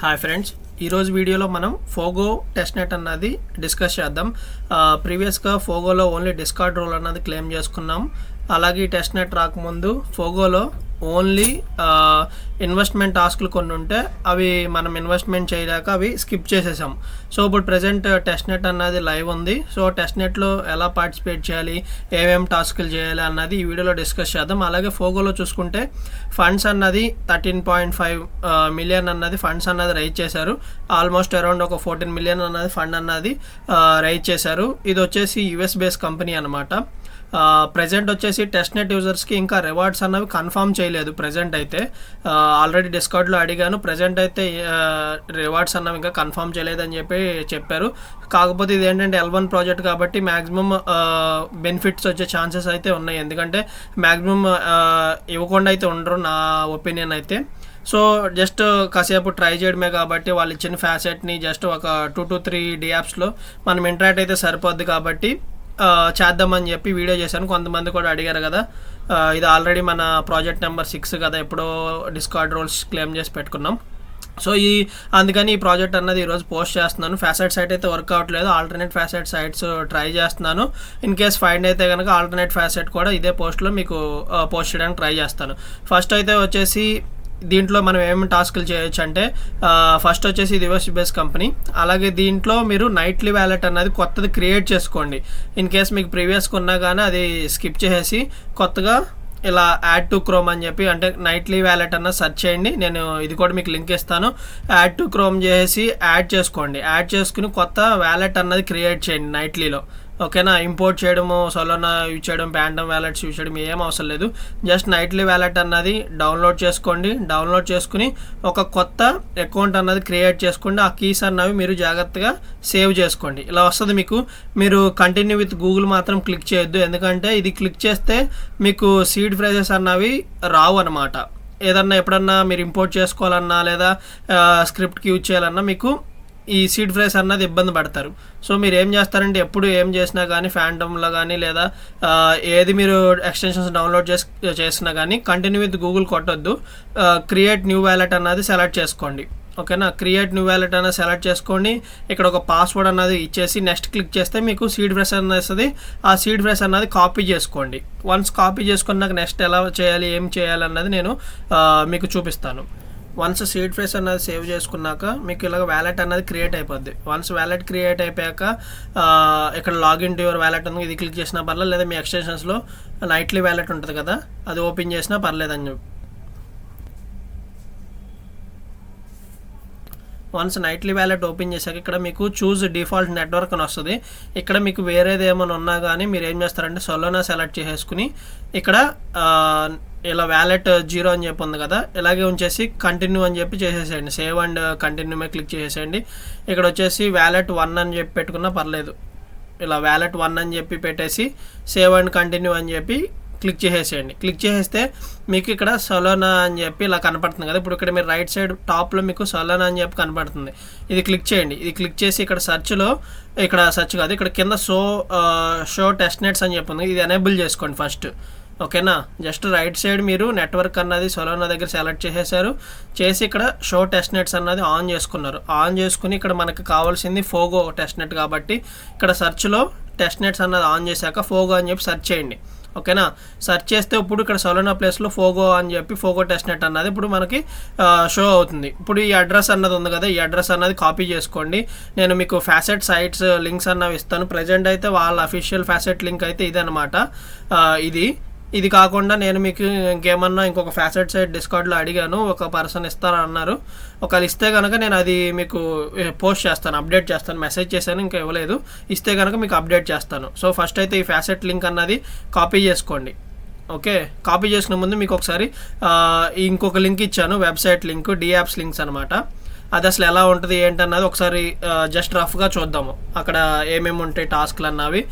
Hi friends, ఈరోజు వీడియోలో మనం ఫోగో టెస్ట్నెట్ అన్నది డిస్కస్ చేద్దాం. ప్రీవియస్గా ఫోగోలో ఓన్లీ డిస్కార్డ్ రోల్ అన్నది క్లెయిమ్ చేసుకున్నాం. అలాగే ఈ టెస్ట్నెట్ రాకముందు ఫోగోలో ఓన్లీ ఇన్వెస్ట్మెంట్ టాస్క్లు కొన్ని ఉంటే అవి మనం ఇన్వెస్ట్మెంట్ చేయలేక అవి స్కిప్ చేసేసాం. సో ఇప్పుడు ప్రజెంట్ టెస్ట్నెట్ అన్నది లైవ్ ఉంది. సో టెస్ట్నెట్లో ఎలా పార్టిసిపేట్ చేయాలి, ఏమేమి టాస్క్లు చేయాలి అన్నది ఈ వీడియోలో డిస్కస్ చేద్దాం. అలాగే ఫోగోలో చూసుకుంటే ఫండ్స్ అన్నది 13.5 మిలియన్ అన్నది ఫండ్స్ అన్నది రైజ్ చేశారు. ఆల్మోస్ట్ అరౌండ్ ఒక 14 మిలియన్ అన్నది ఫండ్ అన్నది రైజ్ చేశారు. ఇది వచ్చేసి యుఎస్ బేస్ కంపెనీ అనమాట. ప్రజెంట్ వచ్చేసి టెస్ట్నెట్ యూజర్స్కి ఇంకా రివార్డ్స్ అన్నవి కన్ఫర్మ్ చేయలేదు. ప్రజెంట్ అయితే ఆల్రెడీ డిస్కౌంట్లో అడిగాను. ప్రజెంట్ అయితే రివార్డ్స్ అన్నవి ఇంకా కన్ఫర్మ్ చేయలేదని చెప్పారు. కాకపోతే ఇది ఏంటంటే L1 ప్రాజెక్ట్ కాబట్టి మ్యాక్సిమం బెనిఫిట్స్ వచ్చే ఛాన్సెస్ అయితే ఉన్నాయి. ఎందుకంటే మ్యాక్సిమం ఇవ్వకుండా అయితే ఉండరు నా ఒపీనియన్ అయితే. సో జస్ట్ కాసేపు ట్రై చేయడమే కాబట్టి వాళ్ళు ఇచ్చిన ఫ్యాసెట్ని జస్ట్ ఒక 2 to 3 DApsలో మనం ఇంటరాక్ట్ అయితే సరిపోద్ది కాబట్టి చేద్దామని చెప్పి వీడియో చేశాను. కొంతమంది కూడా అడిగారు కదా, ఇది ఆల్రెడీ మన ప్రాజెక్ట్ నెంబర్ 6 కదా, ఎప్పుడో డిస్కార్డ్ రోల్స్ క్లెయిమ్ చేసి పెట్టుకున్నాం. సో అందుకని ఈ ప్రాజెక్ట్ అన్నది ఈరోజు పోస్ట్ చేస్తున్నాను. ఫ్యాసెట్ సైట్ అయితే వర్క్ అవ్వట్లేదు, ఆల్టర్నేట్ ఫ్యాసెట్ సైట్స్ ట్రై చేస్తున్నాను. ఇన్ కేస్ ఫైండ్ అయితే కనుక ఆల్టర్నేట్ ఫ్యాసెట్ కూడా ఇదే పోస్ట్లో మీకు పోస్ట్ చేయడానికి ట్రై చేస్తాను. ఫస్ట్ అయితే వచ్చేసి దీంట్లో మనం ఏమేమి టాస్క్లు చేయొచ్చు అంటే ఫస్ట్ వచ్చేసి ఇది యుఎస్ బేస్ కంపెనీ. అలాగే దీంట్లో మీరు నైట్లీ వ్యాలెట్ అన్నది కొత్తది క్రియేట్ చేసుకోండి. ఇన్ కేస్ మీకు ప్రీవియస్గా ఉన్నా కానీ అది స్కిప్ చేసేసి కొత్తగా ఇలా యాడ్ టు క్రోమ్ అని చెప్పి అంటే నైట్లీ వ్యాలెట్ అన్న సెర్చ్ చేయండి. నేను ఇది కూడా మీకు లింక్ ఇస్తాను. యాడ్ టు క్రోమ్ చేసి యాడ్ చేసుకోండి. యాడ్ చేసుకుని కొత్త వ్యాలెట్ అన్నది క్రియేట్ చేయండి నైట్లీలో. ఓకేనా, ఇంపోర్ట్ చేయడము, సొలోనా యూజ్ చేయడం, ప్యాంటమ్ వ్యాలెట్స్ యూజ్ చేయడం ఏం అవసరం లేదు. జస్ట్ నైట్లీ వ్యాలెట్ అన్నది డౌన్లోడ్ చేసుకోండి. డౌన్లోడ్ చేసుకుని ఒక కొత్త అకౌంట్ అన్నది క్రియేట్ చేసుకోండి. ఆ కీస్ అన్నవి మీరు జాగ్రత్తగా సేవ్ చేసుకోండి. ఇలా వస్తుంది మీకు. మీరు కంటిన్యూ విత్ గూగుల్ మాత్రం క్లిక్ చేయొద్దు, ఎందుకంటే ఇది క్లిక్ చేస్తే మీకు సీడ్ ఫ్రేజెస్ అన్నవి రావు అనమాట. ఏదన్నా ఎప్పుడన్నా మీరు ఇంపోర్ట్ చేసుకోవాలన్నా లేదా స్క్రిప్ట్కి యూజ్ చేయాలన్నా మీకు ఈ సీడ్ ఫ్రేస్ అన్నది ఇబ్బంది పడతారు. సో మీరు ఏం చేస్తారంటే ఎప్పుడు ఏం చేసినా కానీ ఫ్యాంటమ్లో కానీ లేదా ఏది మీరు ఎక్స్టెన్షన్స్ డౌన్లోడ్ చేసినా కానీ కంటిన్యూ విత్ గూగుల్ కొట్టొద్దు. క్రియేట్ న్యూ వ్యాలెట్ అన్నది సెలెక్ట్ చేసుకోండి. ఓకేనా, క్రియేట్ న్యూ వ్యాలెట్ అన్నది సెలెక్ట్ చేసుకోండి. ఇక్కడ ఒక పాస్వర్డ్ అన్నది ఇచ్చేసి నెక్స్ట్ క్లిక్ చేస్తే మీకు సీడ్ ఫ్రేస్ అన్నది వస్తుంది. ఆ సీడ్ ఫ్రేస్ అన్నది కాపీ చేసుకోండి. వన్స్ కాపీ చేసుకున్నాక నెక్స్ట్ ఎలా చేయాలి, ఏం చేయాలి అన్నది నేను మీకు చూపిస్తాను. వన్స్ సీడ్ ఫ్రేస్ అన్నది సేవ్ చేసుకున్నాక మీకు ఇలాగ వ్యాలెట్ అన్నది క్రియేట్ అయిపోద్ది. వన్స్ వ్యాలెట్ క్రియేట్ అయిపోయాక ఇక్కడ లాగిన్ టు యువర్ వ్యాలెట్ ఉంది, ఇది క్లిక్ చేసినా పర్లేదు, లేదా మీ ఎక్స్టెన్షన్స్లో నైట్లీ వ్యాలెట్ ఉంటుంది కదా అది ఓపెన్ చేసినా పర్లేదని చెప్పి. వన్స్ నైట్లీ వ్యాలెట్ ఓపెన్ చేశాక ఇక్కడ మీకు చూజ్ డిఫాల్ట్ నెట్వర్క్ అని వస్తుంది. ఇక్కడ మీకు వేరేది ఏమైనా ఉన్నా కానీ మీరు ఏం చేస్తారంటే సొలోనా సెలెక్ట్ చేసేసుకుని ఇక్కడ ఇలా వ్యాలెట్ 0 అని చెప్పి ఉంది కదా, ఇలాగే ఉంచేసి కంటిన్యూ అని చెప్పి చేసేసేయండి. సేవ్ అండ్ కంటిన్యూ మీద క్లిక్ చేసేయండి. ఇక్కడ వచ్చేసి వ్యాలెట్ 1 అని చెప్పి పెట్టుకున్నా పర్లేదు. ఇలా వ్యాలెట్ 1 అని చెప్పి పెట్టేసి సేవ్ అండ్ కంటిన్యూ అని చెప్పి క్లిక్ చేసేసేయండి. క్లిక్ చేసేస్తే మీకు ఇక్కడ సొలోనా అని చెప్పి ఇలా కనపడుతుంది కదా. ఇప్పుడు ఇక్కడ మీరు రైట్ సైడ్ టాప్లో మీకు సొలోనా అని చెప్పి కనపడుతుంది. ఇది క్లిక్ చేయండి. ఇది క్లిక్ చేసి ఇక్కడ సెర్చ్లో ఇక్కడ సెర్చ్ కాదు, ఇక్కడ కింద షో టెస్ట్నెట్స్ అని చెప్పి ఉంది, ఇది ఎనేబుల్ చేసుకోండి ఫస్ట్. ఓకేనా, జస్ట్ రైట్ సైడ్ మీరు నెట్వర్క్ అన్నది సొలోనా దగ్గర సెలెక్ట్ చేసి ఇక్కడ షో టెస్ట్నెట్స్ అన్నది ఆన్ చేసుకున్నారు. ఆన్ చేసుకుని ఇక్కడ మనకు కావాల్సింది ఫోగో టెస్ట్నెట్ కాబట్టి ఇక్కడ సెర్చ్లో టెస్ట్నెట్స్ అన్నది ఆన్ చేశాక ఫోగో అని చెప్పి సెర్చ్ చేయండి. ఓకేనా, సెర్చ్ చేస్తే ఇప్పుడు ఇక్కడ సొలోనా ప్లేస్లో ఫోగో అని చెప్పి ఫోగో టెస్ట్నెట్ అన్నది ఇప్పుడు మనకి షో అవుతుంది. ఇప్పుడు ఈ అడ్రస్ అన్నది ఉంది కదా, ఈ అడ్రస్ అన్నది కాపీ చేసుకోండి. నేను మీకు ఫ్యాసెట్ సైట్స్ లింక్స్ అన్నవి ఇస్తాను. ప్రజెంట్ అయితే వాళ్ళ అఫీషియల్ ఫ్యాసెట్ లింక్ అయితే ఇదనమాట. ఇది కాకుండా నేను మీకు ఇంకేమన్నా ఇంకొక ఫ్యాసెట్ సైట్ డిస్కౌంట్లో అడిగాను, ఒక పర్సన్ ఇస్తారని అన్నారు. ఒకవేళ ఇస్తే కనుక నేను అది మీకు పోస్ట్ చేస్తాను, అప్డేట్ చేస్తాను. మెసేజ్ చేశాను, ఇంకా ఇవ్వలేదు. ఇస్తే కనుక మీకు అప్డేట్ చేస్తాను. సో ఫస్ట్ అయితే ఈ ఫ్యాసెట్ లింక్ అన్నది కాపీ చేసుకోండి. ఓకే, కాపీ చేసుకునే ముందు మీకు ఒకసారి ఇంకొక లింక్ ఇచ్చాను, వెబ్సైట్ లింక్, DApps లింక్స్ అనమాట. అది అసలు ఎలా ఉంటుంది ఏంటన్నది ఒకసారి జస్ట్ రఫ్గా చూద్దాము. అక్కడ ఏమేమి ఉంటాయి టాస్క్లు అన్నవి.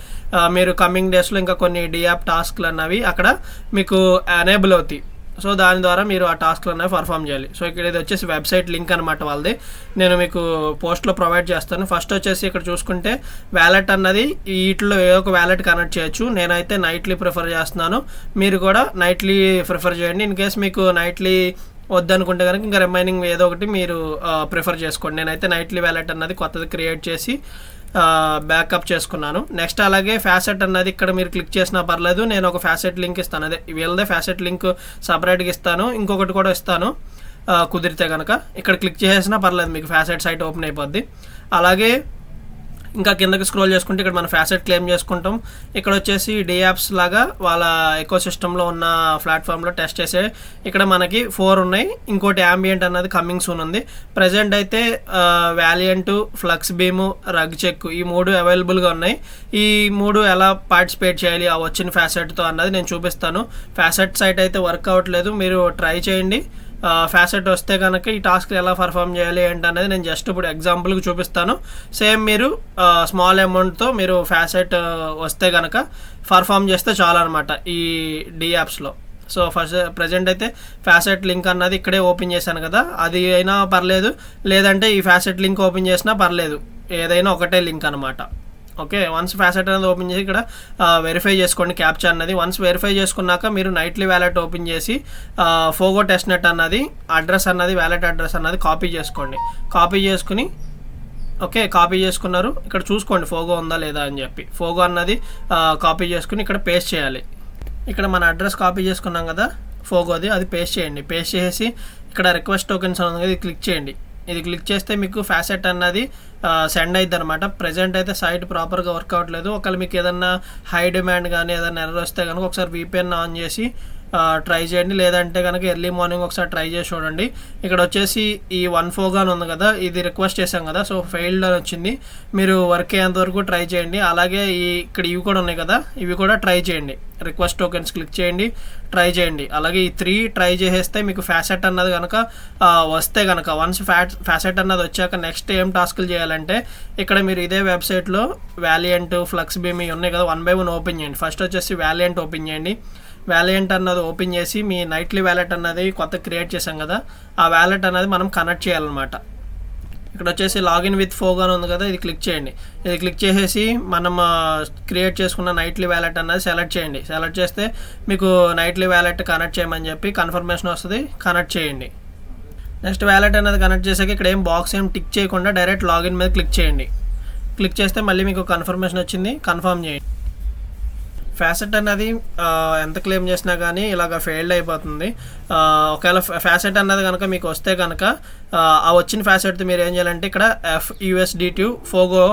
మీరు కమింగ్ డేస్లో ఇంకా కొన్ని DApp టాస్క్లు అన్నవి అక్కడ మీకు ఎనేబుల్ అవుతాయి. సో దాని ద్వారా మీరు ఆ టాస్క్లు అనేవి పర్ఫామ్ చేయాలి. సో ఇక్కడ ఇది వచ్చేసి వెబ్సైట్ లింక్ అనమాట వాళ్ళది, నేను మీకు పోస్ట్లో ప్రొవైడ్ చేస్తాను. ఫస్ట్ వచ్చేసి ఇక్కడ చూసుకుంటే వ్యాలెట్ అన్నది వీటిలో ఏ ఒక వ్యాలెట్ కనెక్ట్ చేయొచ్చు. నేనైతే నైట్లీ ప్రిఫర్ చేస్తున్నాను, మీరు కూడా నైట్లీ ప్రిఫర్ చేయండి. ఇన్ కేస్ మీకు నైట్లీ వద్దనుకుంటే కనుక ఇంకా రిమైనింగ్ ఏదో ఒకటి మీరు ప్రిఫర్ చేసుకోండి. నేనైతే నైట్లీ వ్యాలెట్ అన్నది కొత్తది క్రియేట్ చేసి బ్యాకప్ చేసుకున్నాను. నెక్స్ట్ అలాగే ఫ్యాసెట్ అన్నది ఇక్కడ మీరు క్లిక్ చేసినా పర్లేదు, నేను ఒక ఫ్యాసెట్ లింక్ ఇస్తాను, అదే వీళ్ళదే ఫ్యాసెట్ లింక్ సపరేట్గా ఇస్తాను, ఇంకొకటి కూడా ఇస్తాను కుదిరితే కనుక. ఇక్కడ క్లిక్ చేసినా పర్లేదు, మీకు ఫ్యాసెట్ సైట్ ఓపెన్ అయిపోద్ది. అలాగే ఇంకా కిందకి స్క్రోల్ చేసుకుంటే ఇక్కడ మనం ఫ్యాసెట్ క్లెయిమ్ చేసుకుంటాం. ఇక్కడ వచ్చేసి డియాప్స్ లాగా వాళ్ళ ఎకో సిస్టంలో ఉన్న ప్లాట్ఫామ్లో టెస్ట్ చేసే ఇక్కడ మనకి 4 ఉన్నాయి. ఇంకోటి యాంబియంట్ అన్నది కమింగ్ సూన్ ఉంది. ప్రజెంట్ అయితే Valiant, Flux Beam, Rug Check ఈ 3 అవైలబుల్గా ఉన్నాయి. ఈ 3 ఎలా పార్టిసిపేట్ చేయాలి ఆ వచ్చిన ఫ్యాసెట్తో అన్నది నేను చూపిస్తాను. ఫ్యాసెట్ సైట్ అయితే వర్క్ అవ్వట్లేదు, మీరు ట్రై చేయండి. ఫ్యాసెట్ వస్తే కనుక ఈ టాస్క్ ఎలా పర్ఫామ్ చేయాలి ఏంటనేది నేను జస్ట్ ఇప్పుడు ఎగ్జాంపుల్కి చూపిస్తాను. సేమ్ మీరు స్మాల్ అమౌంట్తో మీరు ఫ్యాసెట్ వస్తే కనుక పర్ఫామ్ చేస్తే చాలా అనమాట ఈ డియాప్స్లో. సో ప్రజెంట్ అయితే ఫ్యాసెట్ లింక్ అన్నది ఇక్కడే ఓపెన్ చేశాను కదా, అది అయినా పర్లేదు, లేదంటే ఈ ఫ్యాసెట్ లింక్ ఓపెన్ చేసినా పర్లేదు, ఏదైనా ఒకటే లింక్ అనమాట. ఓకే, వన్స్ ఫ్యాసెట్ అనేది ఓపెన్ చేసి ఇక్కడ వెరిఫై చేసుకోండి క్యాప్చా అన్నది. వన్స్ వెరిఫై చేసుకున్నాక మీరు నైట్లీ వ్యాలెట్ ఓపెన్ చేసి ఫోగో టెస్ట్ నెట్ అన్నది అడ్రస్ అన్నది వ్యాలెట్ అడ్రస్ అన్నది కాపీ చేసుకోండి. కాపీ చేసుకుని ఓకే కాపీ చేసుకున్నారు, ఇక్కడ చూసుకోండి ఫోగో ఉందా లేదా అని చెప్పి. ఫోగో అన్నది కాపీ చేసుకుని ఇక్కడ పేస్ట్ చేయాలి. ఇక్కడ మన అడ్రస్ కాపీ చేసుకున్నాం కదా ఫోగోది, అది పేస్ట్ చేయండి. పేస్ట్ చేసి ఇక్కడ రిక్వెస్ట్ టోకెన్స్ ఉంది కదా, ఇది క్లిక్ చేయండి. ఇది క్లిక్ చేస్తే మీకు ఫ్యాసెట్ అన్నది సెండ్ అవుతుంది అనమాట. ప్రజెంట్ అయితే సైట్ ప్రాపర్గా వర్క్ అవ్వట్లేదు. ఒకవేళ మీకు ఏదన్నా హై డిమాండ్ కానీ ఏదైనా ఎర్రర్ వస్తే కనుక ఒకసారి VPN ఆన్ చేసి ట్రై చేయండి, లేదంటే కనుక ఎర్లీ మార్నింగ్ ఒకసారి ట్రై చేసి చూడండి. ఇక్కడ వచ్చేసి ఈ 1 ఫోగా ఉంది కదా, ఇది రిక్వెస్ట్ చేశాం కదా, సో ఫెయిల్డ్ అని వచ్చింది. మీరు వర్క్ అయ్యేంత వరకు ట్రై చేయండి. అలాగే ఇక్కడ ఇవి కూడా ఉన్నాయి కదా, ఇవి కూడా ట్రై చేయండి. రిక్వెస్ట్ టోకెన్స్ క్లిక్ చేయండి, ట్రై చేయండి. అలాగే ఈ 3 ట్రై చేసేస్తే మీకు ఫ్యాసెట్ అన్నది కనుక వస్తే కనుక వన్స్ ఫ్యాసెట్ అన్నది వచ్చాక నెక్స్ట్ ఏం టాస్క్లు చేయాలంటే ఇక్కడ మీరు ఇదే వెబ్సైట్లో వాలియంట్, ఫ్లక్స్ బీమ్ ఉన్నాయి కదా, 1 by 1 ఓపెన్ చేయండి. ఫస్ట్ వచ్చేసి వాలియంట్ ఓపెన్ చేయండి. వాలియంట్ అన్నది ఓపెన్ చేసి మీ నైట్లీ వ్యాలెట్ అన్నది కొత్త క్రియేట్ చేసాం కదా, ఆ వ్యాలెట్ అన్నది మనం కనెక్ట్ చేయాలన్నమాట. ఇక్కడ వచ్చేసి లాగిన్ విత్ ఫోగా అని ఉంది కదా, ఇది క్లిక్ చేయండి. ఇది క్లిక్ చేసేసి మనం క్రియేట్ చేసుకున్న నైట్లీ వ్యాలెట్ అన్నది సెలెక్ట్ చేయండి. సెలెక్ట్ చేస్తే మీకు నైట్లీ వ్యాలెట్ కనెక్ట్ చేయమని చెప్పి కన్ఫర్మేషన్ వస్తుంది, కనెక్ట్ చేయండి. నెక్స్ట్ వ్యాలెట్ అనేది కనెక్ట్ చేసాక ఇక్కడ ఏం బాక్స్ ఏం టిక్ చేయకుండా డైరెక్ట్ లాగిన్ మీద క్లిక్ చేయండి. క్లిక్ చేస్తే మళ్ళీ మీకు కన్ఫర్మేషన్ వచ్చింది, కన్ఫర్మ్ చేయండి. ఫ్యాసెట్ అన్నది ఎంత క్లెయిమ్ చేసినా కానీ ఇలాగ ఫెయిల్డ్ అయిపోతుంది. ఒకవేళ ఫ్యాసెట్ అన్నది కనుక మీకు వస్తే కనుక ఆ వచ్చిన ఫ్యాసెట్తో మీరు ఏం చేయాలంటే ఇక్కడ FUSDT ఫోగో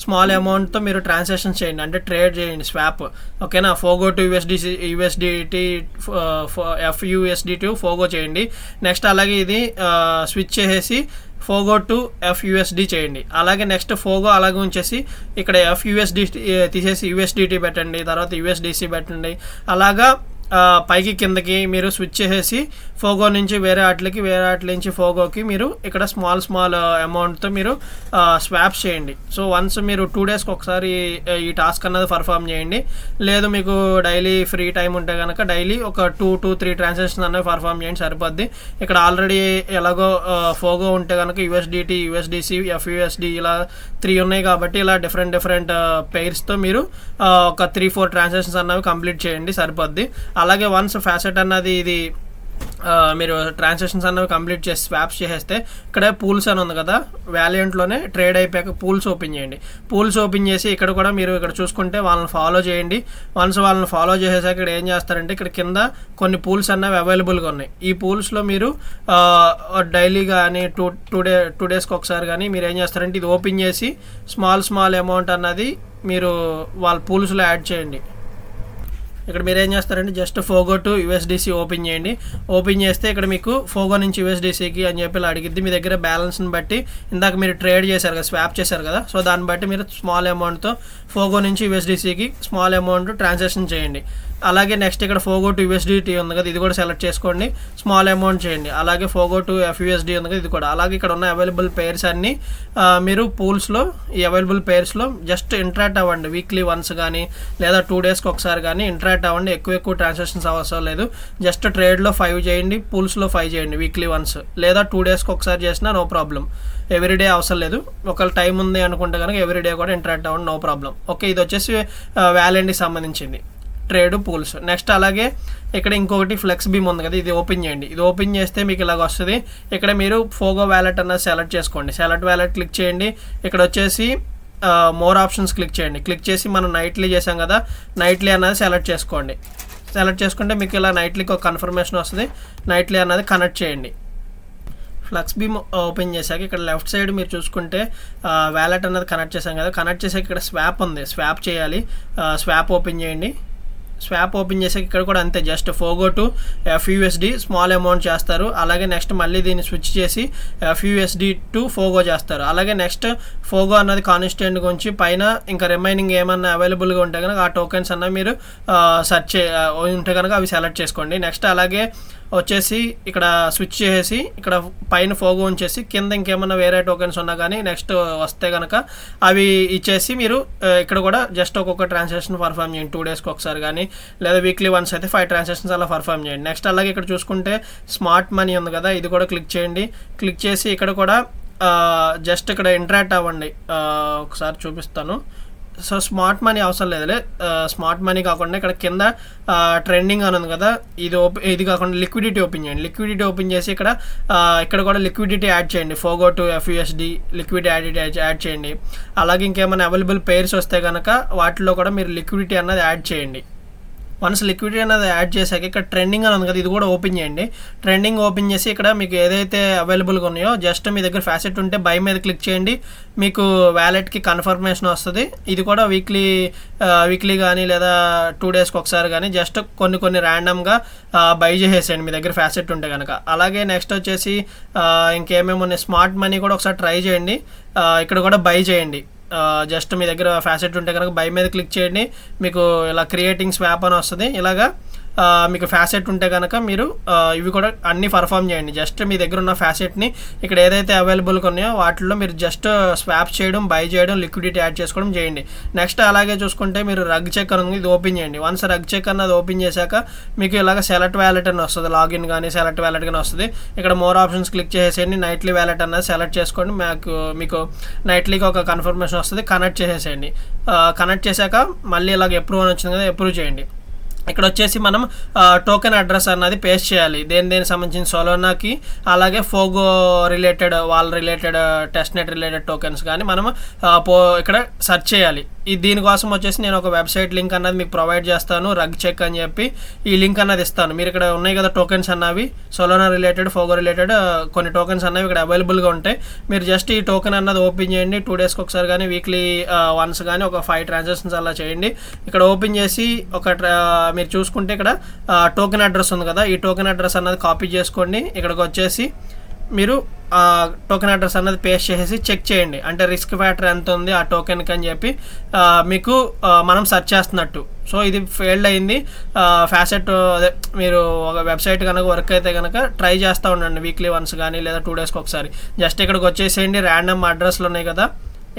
స్మాల్ అమౌంట్తో మీరు ట్రాన్సాక్షన్ చేయండి, అంటే ట్రేడ్ చేయండి, స్వాప్. ఓకేనా, ఫోగో టు USDT FUSDT ఫోగో చేయండి. నెక్స్ట్ అలాగే ఇది స్విచ్ చేసేసి ఫోగో టు FUSD చేయండి. అలాగే నెక్స్ట్ ఫోగో అలాగే ఉంచేసి ఇక్కడ FUSD తీసేసి USDT పెట్టండి, తర్వాత USDC పెట్టండి. అలాగా పైకి కిందకి మీరు స్విచ్ చేసేసి ఫోగో నుంచి వేరే వాటికి, వేరే వాటి నుంచి ఫోగోకి మీరు ఇక్కడ స్మాల్ అమౌంట్తో మీరు స్వాప్ చేయండి. సో వన్స్ మీరు 2 డేస్కి ఒకసారి ఈ టాస్క్ అన్నది పర్ఫామ్ చేయండి. లేదు మీకు డైలీ ఫ్రీ టైం ఉంటే కనుక డైలీ ఒక 2 to 3 ట్రాన్సాక్షన్ అనేవి పర్ఫామ్ చేయండి, సరిపోద్ది. ఇక్కడ ఆల్రెడీ ఎలాగో ఫోగో ఉంటే కనుక USDT, USDC, FUSD ఇలా 3 ఉన్నాయి కాబట్టి ఇలా డిఫరెంట్ పెయిర్స్తో మీరు ఒక 3-4 ట్రాన్సాక్షన్స్ అన్నవి కంప్లీట్ చేయండి, సరిపోద్ది. అలాగే వన్స్ ఫ్యాసెట్ అన్నది ఇది మీరు ట్రాన్సాక్షన్స్ అన్నవి కంప్లీట్ చేసి స్వాప్స్ చేసేస్తే ఇక్కడ పూల్స్ అని ఉంది కదా, వాలియంట్లోనే ట్రేడ్ అయిపోయాక పూల్స్ ఓపెన్ చేయండి. పూల్స్ ఓపెన్ చేసి ఇక్కడ కూడా మీరు ఇక్కడ చూసుకుంటే వాళ్ళని ఫాలో చేయండి. వన్స్ వాళ్ళని ఫాలో చేసేసాక ఇక్కడ ఏం చేస్తారంటే ఇక్కడ కింద కొన్ని పూల్స్ అన్నవి అవైలబుల్గా ఉన్నాయి. ఈ పూల్స్లో మీరు డైలీ కానీ టూ డేస్కి ఒకసారి కానీ మీరు ఏం చేస్తారంటే ఇది ఓపెన్ చేసి స్మాల్ అమౌంట్ అన్నది మీరు వాళ్ళ పూల్స్లో యాడ్ చేయండి. ఇక్కడ మీరు ఏం చేస్తారంటే జస్ట్ ఫోగో టు USDC ఓపెన్ చేయండి. ఓపెన్ చేస్తే ఇక్కడ మీకు ఫోగో నుంచి USDCకి అని చెప్పి ఇలా అడిగిద్ది. మీ దగ్గర బ్యాలెన్స్ని బట్టి ఇందాక మీరు ట్రేడ్ చేశారు కదా, స్వాప్ చేశారు కదా, సో దాన్ని బట్టి మీరు స్మాల్ అమౌంట్తో ఫోగో నుంచి USDCకి స్మాల్ అమౌంట్ ట్రాన్సాక్షన్ చేయండి. అలాగే నెక్స్ట్ ఇక్కడ ఫోగో టు USDT ఉంది కదా, ఇది కూడా సెలెక్ట్ చేసుకోండి, స్మాల్ అమౌంట్ చేయండి. అలాగే ఫోగో టు FUSD ఉంది కదా, ఇది కూడా. అలాగే ఇక్కడ ఉన్న అవైలబుల్ పేర్స్ అన్నీ మీరు పూల్స్లో ఈ అవైలబుల్ పేర్స్లో జస్ట్ ఇంటరాక్ట్ అవ్వండి. వీక్లీ వన్స్ కానీ లేదా 2 డేస్కి ఒకసారి కానీ ఇంటరాక్ట్ అవ్వండి. ఎక్కువ ట్రాన్సాక్షన్స్ అవసరం లేదు. జస్ట్ ట్రేడ్లో 5 చేయండి, పూల్స్లో 5 చేయండి వీక్లీ వన్స్, లేదా 2 డేస్కి ఒకసారి చేసినా నో ప్రాబ్లం. ఎవ్రీడే అవసరం లేదు. ఒకవేళ టైం ఉంది అనుకుంటే కనుక ఎవ్రీడే కూడా ఇంటరాక్ట్ అవ్వండి, నో ప్రాబ్లం. ఓకే, ఇది వచ్చేసి వాలెంట్కి సంబంధించింది. Trade pools. నెక్స్ట్ అలాగే ఇక్కడ ఇంకొకటి ఫ్లెక్స్ బీమ్ ఉంది కదా, ఇది ఓపెన్ చేయండి. ఇది ఓపెన్ చేస్తే మీకు ఇలాగ వస్తుంది. ఇక్కడ మీరు ఫోగో వ్యాలెట్ అన్నది సెలెక్ట్ చేసుకోండి. సెలెక్ట్ వ్యాలెట్ క్లిక్ చేయండి. ఇక్కడ వచ్చేసి మోర్ ఆప్షన్స్ క్లిక్ చేయండి. క్లిక్ చేసి మనం నైట్లీ చేసాం కదా, నైట్లీ అన్నది సెలెక్ట్ చేసుకోండి. సెలెక్ట్ చేసుకుంటే మీకు ఇలా నైట్లీకి ఒక కన్ఫర్మేషన్ వస్తుంది. నైట్లీ అన్నది కనెక్ట్ చేయండి. ఫ్లక్స్ బీమ్ ఓపెన్ చేశాక ఇక్కడ లెఫ్ట్ సైడ్ మీరు చూసుకుంటే వ్యాలెట్ అన్నది కనెక్ట్ చేసాం కదా, కనెక్ట్ చేసాక ఇక్కడ స్వాప్ ఉంది, స్వాప్ చేయాలి. స్వాప్ ఓపెన్ చేయండి. స్వాప్ ఓపెన్ చేసాక ఇక్కడ కూడా అంతే, just ఫోగో to FUSD small amount చేస్తారు. అలాగే నెక్స్ట్ మళ్ళీ దీన్ని స్విచ్ చేసి FUSD టు ఫోగో చేస్తారు. అలాగే నెక్స్ట్ ఫోగో అన్నది కాన్స్టెంట్ గురించి పైన ఇంకా రిమైనింగ్ ఏమన్నా అవైలబుల్గా ఉంటే కనుక ఆ టోకెన్స్ అన్న మీరు సెర్చ్ ఉంటే కనుక అవి సెలెక్ట్ చేసుకోండి. నెక్స్ట్ అలాగే వచ్చేసి ఇక్కడ స్విచ్ చేసి ఇక్కడ పైన ఫోగో ఉంచేసి కింద ఇంకేమన్నా వేరే టోకెన్స్ ఉన్నా కానీ నెక్స్ట్ వస్తే కనుక అవి ఇచ్చేసి మీరు ఇక్కడ కూడా జస్ట్ ఒక్కొక్క ట్రాన్సాక్షన్ పర్ఫామ్ చేయండి. 2 డేస్కి ఒకసారి కానీ లేదా వీక్లీ వన్స్ అయితే 5 ట్రాన్సాక్షన్స్ అలా పర్ఫామ్ చేయండి. నెక్స్ట్ అలాగే ఇక్కడ చూసుకుంటే స్మార్ట్ మనీ ఉంది కదా, ఇది కూడా క్లిక్ చేయండి. క్లిక్ చేసి ఇక్కడ కూడా జస్ట్ ఇక్కడ ఇంటరాక్ట్ అవ్వండి. ఒకసారి చూపిస్తాను. సో స్మార్ట్ మనీ అవసరం లేదులే, స్మార్ట్ మనీ కాకుండా ఇక్కడ కింద ట్రెండింగ్ అని ఉంది కదా, ఇది కాకుండా లిక్విడిటీ ఓపెన్ చేయండి. లిక్విడిటీ ఓపెన్ చేసి ఇక్కడ కూడా లిక్విడిటీ యాడ్ చేయండి. ఫోగో టు FUSD లిక్విడిటీ యాడ్ చేయండి. అలాగే ఇంకేమైనా అవైలబుల్ పేర్స్ వస్తే కనుక వాటిలో కూడా మీరు లిక్విడిటీ అన్నది యాడ్ చేయండి. వన్స్ లిక్విడిటీ అనేది యాడ్ చేశాక ఇక్కడ ట్రెండింగ్ అని ఉంది కదా, ఇది కూడా ఓపెన్ చేయండి. ట్రెండింగ్ ఓపెన్ చేసి ఇక్కడ మీకు ఏదైతే అవైలబుల్గా ఉన్నాయో జస్ట్ మీ దగ్గర ఫ్యాసెట్ ఉంటే బై మీద క్లిక్ చేయండి. మీకు వ్యాలెట్కి కన్ఫర్మేషన్ వస్తుంది. ఇది కూడా వీక్లీ కానీ లేదా 2 డేస్కి ఒకసారి కానీ జస్ట్ కొన్ని ర్యాండమ్గా బై చేసేసేయండి మీ దగ్గర ఫ్యాసెట్ ఉంటే కనుక. అలాగే నెక్స్ట్ వచ్చేసి ఇంకేమేమి ఉన్నాయి, స్మార్ట్ మనీ కూడా ఒకసారి ట్రై చేయండి. ఇక్కడ కూడా బై చేయండి. జస్ట్ మీ దగ్గర ఫ్యాసెట్ ఉంటే కనుక బై మీద క్లిక్ చేయండి. మీకు ఇలా క్రియేటింగ్ స్వాప్ అని వస్తుంది. ఇలాగా మీకు ఫ్యాసెట్ ఉంటే కనుక మీరు ఇవి కూడా అన్నీ పర్ఫామ్ చేయండి. జస్ట్ మీ దగ్గర ఉన్న ఫ్యాసెట్ని ఇక్కడ ఏదైతే అవైలబుల్గా ఉన్నాయో వాటిల్లో మీరు జస్ట్ స్వాప్ చేయడం, బై చేయడం, లిక్విడిటీ యాడ్ చేసుకోవడం చేయండి. నెక్స్ట్ అలాగే చూసుకుంటే మీరు రగ్ చెక్ అని ఇది ఓపెన్ చేయండి. వన్స్ రగ్ చెక్ అన్నది ఓపెన్ చేశాక మీకు ఇలాగ సెలెక్ట్ వ్యాలెట్ అని వస్తుంది. లాగిన్ కానీ సెలెక్ట్ వ్యాలెట్ కానీ వస్తుంది. ఇక్కడ మోర్ ఆప్షన్స్ క్లిక్ చేసేయండి. నైట్లీ వ్యాలెట్ అన్నది సెలెక్ట్ చేసుకోండి. మీకు నైట్లీకి ఒక కన్ఫర్మేషన్ వస్తుంది. కనెక్ట్ చేసేసేయండి. కనెక్ట్ చేశాక మళ్ళీ ఇలాగ అప్రూవ్ అని వచ్చింది కదా, అప్రూవ్ చేయండి. ఇక్కడ వచ్చేసి మనం టోకెన్ అడ్రస్ అన్నది పేస్ట్ చేయాలి. దేనికి సంబంధించిన సోలోనాకి అలాగే ఫోగో రిలేటెడ్ టెస్ట్నెట్ రిలేటెడ్ టోకెన్స్ కానీ మనం ఇక్కడ సెర్చ్ చేయాలి. దీనికోసం వచ్చేసి నేను ఒక వెబ్సైట్ లింక్ అన్నది మీకు ప్రొవైడ్ చేస్తాను, రగ్ చెక్ అని చెప్పి ఈ లింక్ అన్నది ఇస్తాను. మీరు ఇక్కడ ఉన్నాయి కదా టోకెన్స్ అన్నవి, సోలోనా రిలేటెడ్, ఫోగో రిలేటెడ్ కొన్ని టోకెన్స్ అన్నవి ఇక్కడ అవైలబుల్గా ఉంటాయి. మీరు జస్ట్ ఈ టోకెన్ అన్నది ఓపెన్ చేయండి. 2 డేస్కి ఒకసారి కానీ వీక్లీ వన్స్ కానీ ఒక 5 ట్రాన్సాక్షన్స్ అలా చేయండి. ఇక్కడ ఓపెన్ చేసి మీరు చూసుకుంటే ఇక్కడ టోకెన్ అడ్రస్ ఉంది కదా, ఈ టోకెన్ అడ్రస్ అన్నది కాపీ చేసుకోండి. ఇక్కడికి వచ్చేసి మీరు టోకెన్ అడ్రస్ అన్నది పేస్ట్ చేసేసి చెక్ చేయండి. అంటే రిస్క్ ఫ్యాక్టర్ ఎంత ఉంది ఆ టోకెన్కి అని చెప్పి మీకు మనం సెర్చ్ చేస్తున్నట్టు. సో ఇది ఫెయిల్డ్ అయింది. ఫ్యాసెట్ అదే మీరు ఒక వెబ్సైట్ కనుక వర్క్ అయితే కనుక ట్రై చేస్తూ ఉండండి వీక్లీ వన్స్ కానీ లేదా 2 డేస్కి ఒకసారి. జస్ట్ ఇక్కడికి వచ్చేసేయండి. ర్యాండమ్ అడ్రస్లు ఉన్నాయి కదా,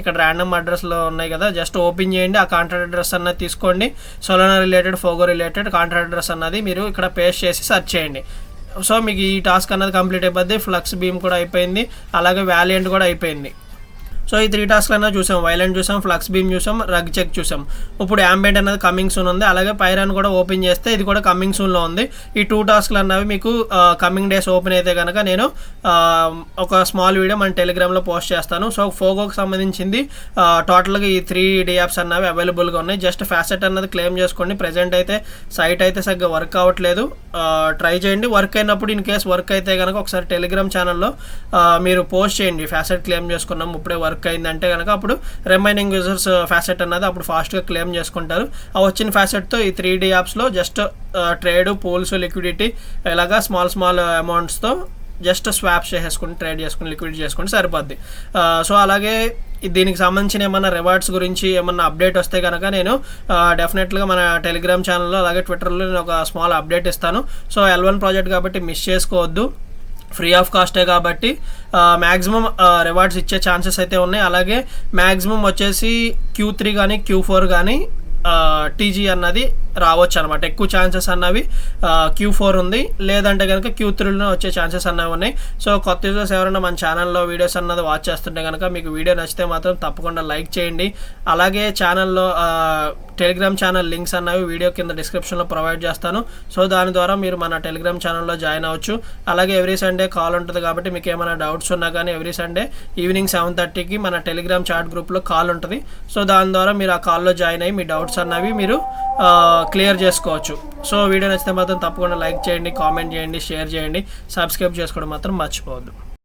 ఇక్కడ ర్యాండమ్ అడ్రస్లో ఉన్నాయి కదా, జస్ట్ ఓపెన్ చేయండి. ఆ కాంట్రాక్ట్ అడ్రస్ అన్నది తీసుకోండి. Solana related, Fogo related contract address అన్నది మీరు ఇక్కడ పేస్ట్ చేసి సెర్చ్ చేయండి. సో మీకు ఈ టాస్క్ అన్నది కంప్లీట్ అయిపోద్ది. ఫ్లక్స్ బీమ్ కూడా అయిపోయింది, అలాగే వ్యాలియంట్ కూడా అయిపోయింది. సో ఈ 3 టాస్క్లు అన్నా చూసాం. వైలెంట్ చూసాం, ఫ్లక్స్ బీమ్ చూసాం, రగ్ చెక్ చూసాం. ఇప్పుడు యాంబియంట్ అనేది కమింగ్ సూన్ ఉంది. అలాగే పైరాన్ కూడా ఓపెన్ చేస్తే ఇది కూడా కమింగ్ సూన్లో ఉంది. ఈ 2 టాస్క్లు అన్నవి మీకు కమింగ్ డేస్ ఓపెన్ అయితే కనుక నేను ఒక స్మాల్ వీడియో మన టెలిగ్రామ్లో పోస్ట్ చేస్తాను. సో ఫోగోకి సంబంధించింది టోటల్గా ఈ 3 DApps అన్నవి అవైలబుల్గా ఉన్నాయి. జస్ట్ ఫ్యాసెట్ అన్నది క్లెయిమ్ చేసుకోండి. ప్రెజెంట్ అయితే సైట్ అయితే సరిగ్గా వర్క్ అవ్వట్లేదు. ట్రై చేయండి. వర్క్ అయినప్పుడు ఇన్ కేస్ వర్క్ అయితే కనుక ఒకసారి టెలిగ్రామ్ ఛానల్లో మీరు పోస్ట్ చేయండి. ఫ్యాసెట్ క్లెయిమ్ చేసుకున్నాం, ఇప్పుడే వర్క్ అయిందంటే కనుక అప్పుడు రిమైనింగ్ యూజర్స్ ఫ్యాసెట్ అన్నది అప్పుడు ఫాస్ట్గా క్లెయిమ్ చేసుకుంటారు. ఆ వచ్చిన ఫ్యాసెట్తో ఈ 3 DAppsలో జస్ట్ ట్రేడ్, పూల్స్, లిక్విడిటీ ఇలాగా స్మాల్ అమౌంట్స్తో జస్ట్ స్వాప్ చేసేసుకుని ట్రేడ్ చేసుకుని లిక్విడిటీ చేసుకుని సరిపోద్ది. సో అలాగే దీనికి సంబంధించిన ఏమన్నా రివార్డ్స్ గురించి ఏమన్నా అప్డేట్ వస్తే కనుక నేను డెఫినెట్గా మన టెలిగ్రామ్ ఛానల్లో అలాగే ట్విట్టర్లో నేను ఒక స్మాల్ అప్డేట్ ఇస్తాను. సో L1 ప్రాజెక్ట్ కాబట్టి మిస్ చేసుకోవద్దు. ఫ్రీ ఆఫ్ కాస్టే కాబట్టి మ్యాక్సిమం రివార్డ్స్ ఇచ్చే ఛాన్సెస్ అయితే ఉన్నాయి. అలాగే మ్యాక్సిమం వచ్చేసి Q3 కానీ Q4 కానీ TG అన్నది రావచ్చు అనమాట. ఎక్కువ ఛాన్సెస్ అన్నవి Q4 ఉంది, లేదంటే కనుక Q3లో వచ్చే ఛాన్సెస్ అన్నవి ఉన్నాయి. సో కొత్త యూజర్స్ ఎవరైనా మన ఛానల్లో వీడియోస్ అన్నది వాచ్ చేస్తుంటే కనుక మీకు వీడియో నచ్చితే మాత్రం తప్పకుండా లైక్ చేయండి. అలాగే ఛానల్లో టెలిగ్రామ్ ఛానల్ లింక్స్ అన్నవి వీడియో కింద డిస్క్రిప్షన్లో ప్రొవైడ్ చేస్తాను. సో దాని ద్వారా మీరు మన టెలిగ్రామ్ ఛానల్లో జాయిన్ అవ్వచ్చు. అలాగే ఎవ్రీ సండే కాల్ ఉంటుంది కాబట్టి మీకు ఏమైనా డౌట్స్ ఉన్నా కానీ ఎవ్రీ సండే ఈవినింగ్ 7:30కి మన టెలిగ్రామ్ చాట్ గ్రూప్లో కాల్ ఉంటుంది. సో దాని ద్వారా మీరు ఆ కాల్లో జాయిన్ అయ్యి మీ డౌట్స్ అన్నవి మీరు క్లియర్ చేసుకోవచ్చు. సో వీడియో నచ్చితే మాత్రం తప్పకుండా లైక్ చేయండి, కామెంట్ చేయండి, షేర్ చేయండి, సబ్స్క్రైబ్ చేసుకోవడం మాత్రం మర్చిపోవద్దు.